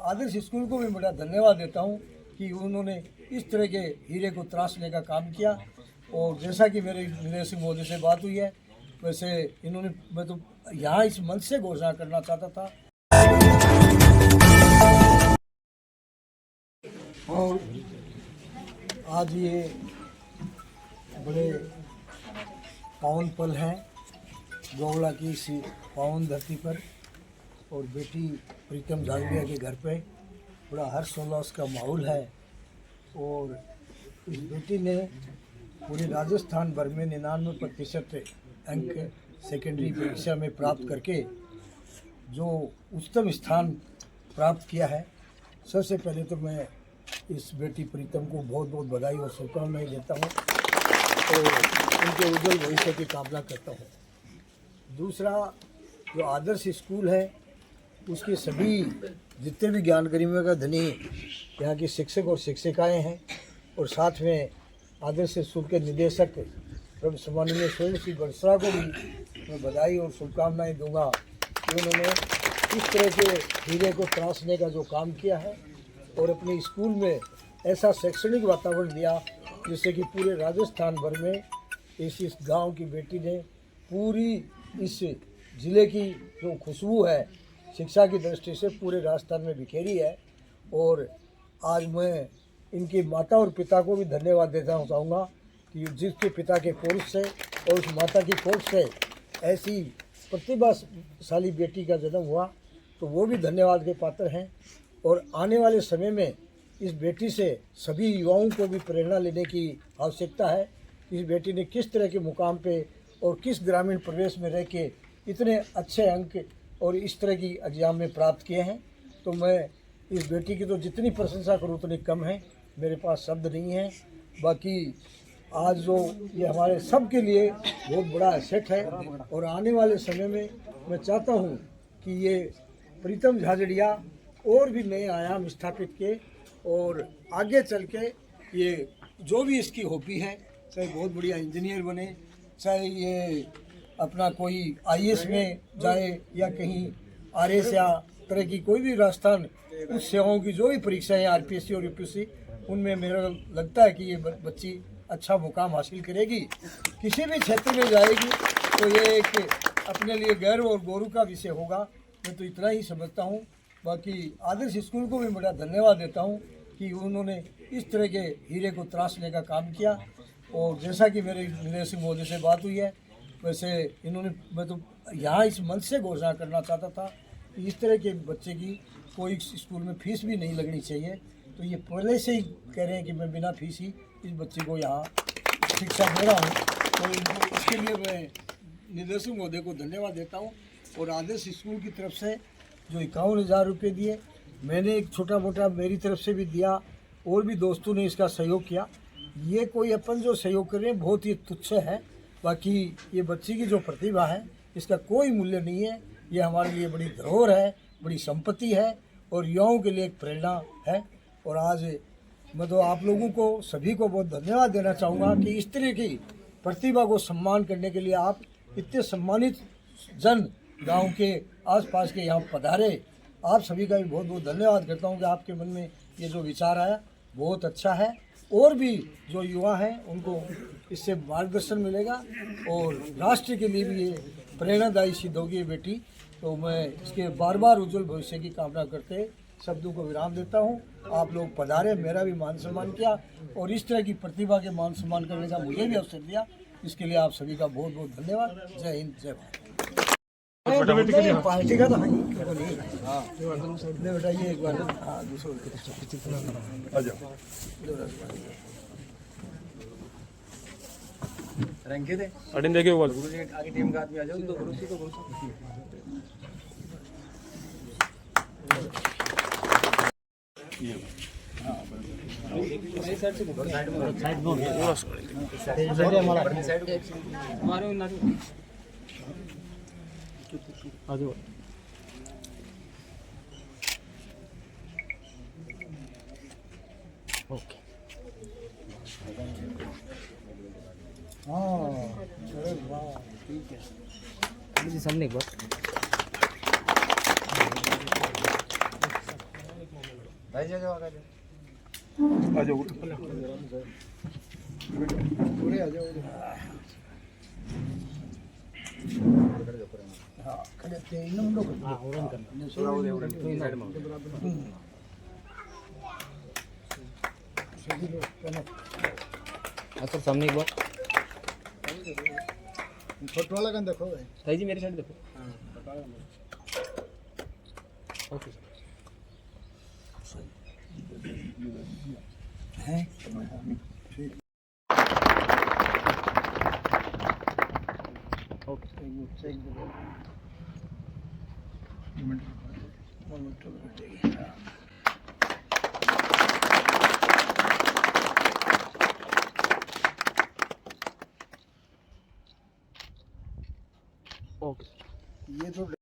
आदर्श school को भी बड़ा धन्यवाद देता हूँ कि उन्होंने इस तरह के हीरे को तराशने का काम किया। और जैसा कि मेरे निदेशक महोदय से बात हुई है, वैसे इन्होंने, मैं तो यहाँ इस मंच से घोषणा करना चाहता था। और आज ये बड़े पावन पल हैं गोवला की इस पावन धरती पर, और बेटी प्रीतम झाझड़िया के घर पे बड़ा हर्षोल्लास का माहौल है। और इस बेटी ने पूरे राजस्थान भर में 99% अंक सेकेंडरी परीक्षा में प्राप्त करके जो उच्चतम स्थान प्राप्त किया है। सबसे पहले तो मैं इस बेटी प्रीतम को बहुत बहुत बधाई और शुभकामनाएं देता हूँ और उनके उज्जवल भविष्य की कामना करता हूँ। दूसरा, जो आदर्श स्कूल है उसके सभी जितने भी ज्ञान गरिमा का धनी यहाँ के शिक्षक और शिक्षिकाएँ हैं, और साथ में आदर्श स्कूल के निदेशक प्रभु सम्माननीय सुरेंद्र सिंह बड़सरा को भी मैं बधाई और शुभकामनाएं दूंगा कि उन्होंने इस तरह के हीरे को तराशने का जो काम किया है और अपने स्कूल में ऐसा शैक्षणिक वातावरण दिया जिससे कि पूरे राजस्थान भर में इस गांव की बेटी ने पूरी इस ज़िले की जो खुशबू है शिक्षा की दृष्टि से पूरे राजस्थान में बिखेरी है। और आज मैं इनके माता और पिता को भी धन्यवाद देना चाहूँगा कि जिसके पिता के कोर्स से और उस माता की कोर्स से ऐसी प्रतिभाशाली बेटी का जन्म हुआ, तो वो भी धन्यवाद के पात्र हैं। और आने वाले समय में इस बेटी से सभी युवाओं को भी प्रेरणा लेने की आवश्यकता है। इस बेटी ने किस तरह के मुकाम पे और किस ग्रामीण प्रदेश में रह के इतने अच्छे अंक और इस तरह की एग्ज़ाम में प्राप्त किए हैं। तो मैं इस बेटी की तो जितनी प्रशंसा करूँ उतनी कम है, मेरे पास शब्द नहीं है। बाकी आज जो ये हमारे सब के लिए बहुत बड़ा एसेट है, और आने वाले समय में मैं चाहता हूँ कि ये प्रीतम झाझड़िया और भी नए आयाम स्थापित के और आगे चल के ये जो भी इसकी हॉबी है, चाहे बहुत बढ़िया इंजीनियर बने, चाहे ये अपना कोई आईएएस में जाए या कहीं आरएस या तरह की कोई भी राजस्थान उच्च सेवाओं की जो भी परीक्षाएं आरपीएससी और यूपीएससी, उनमें मेरा लगता है कि ये बच्ची अच्छा मुकाम हासिल करेगी। किसी भी क्षेत्र में जाएगी तो ये एक अपने लिए गर्व और गौरव का विषय होगा। मैं तो इतना ही समझता हूँ। बाकी आदर्श स्कूल को भी बड़ा धन्यवाद देता हूँ कि उन्होंने इस तरह के हीरे को तराशने का काम किया। और जैसा कि मेरे निदेशक महोदय से बात हुई है, वैसे इन्होंने, मैं तो यहाँ इस मंच से घोषणा करना चाहता था कि इस तरह के बच्चे की कोई स्कूल में फीस भी नहीं लगनी चाहिए। तो ये पहले से ही कह रहे हैं कि मैं बिना फीस ही इस बच्चे को यहाँ शिक्षा दे रहा हूँ। तो इसके लिए मैं निदेशक महोदय को धन्यवाद देता हूँ। और आदर्श स्कूल की तरफ से जो 51,000 रुपये दिए, मैंने एक छोटा मोटा मेरी तरफ से भी दिया, और भी दोस्तों ने इसका सहयोग किया। ये कोई अपन जो सहयोग कर रहे हैं बहुत ही तुच्छ है। बाकी ये बच्ची की जो प्रतिभा है इसका कोई मूल्य नहीं है। ये हमारे लिए बड़ी धरोहर है, बड़ी संपत्ति है और युवाओं के लिए एक प्रेरणा है। और आज मैं तो आप लोगों को सभी को बहुत धन्यवाद देना चाहूँगा कि इस तरह की प्रतिभा को सम्मान करने के लिए आप इतने सम्मानित जन गांव के आसपास के यहाँ पधारे। आप सभी का भी बहुत बहुत धन्यवाद करता हूँ कि आपके मन में ये जो विचार आया बहुत अच्छा है। और भी जो युवा हैं उनको इससे मार्गदर्शन मिलेगा और राष्ट्र के लिए भी ये प्रेरणादायी सिद्ध होगी ये बेटी। तो मैं इसके बार बार उज्जवल भविष्य की कामना करते शब्दों को विराम देता हूँ। आप लोग पधारे, मेरा भी मान सम्मान किया और इस तरह की प्रतिभा के मान सम्मान करने का मुझे भी अवसर दिया। इसके लिए आप सभी का बहुत बहुत धन्यवाद। जय हिंद, जय भारत। पार्टी का तो बेटा ये एक बार रंगे थे अटेंड देखिए वो आगे टीम का आदमी आ जाओ तो ओके। हाँ अरे वाह, ठीक है। सामने एक बार आ जाओ पूरे आ जाओ हाँ खड़े थे इन लोग हाँ उड़न करना सभी लोग करना सर सामने एक बार फोटो वाला कन देखो ताई जी मेरी साइड देखो ओके सर हैं ओके ये तो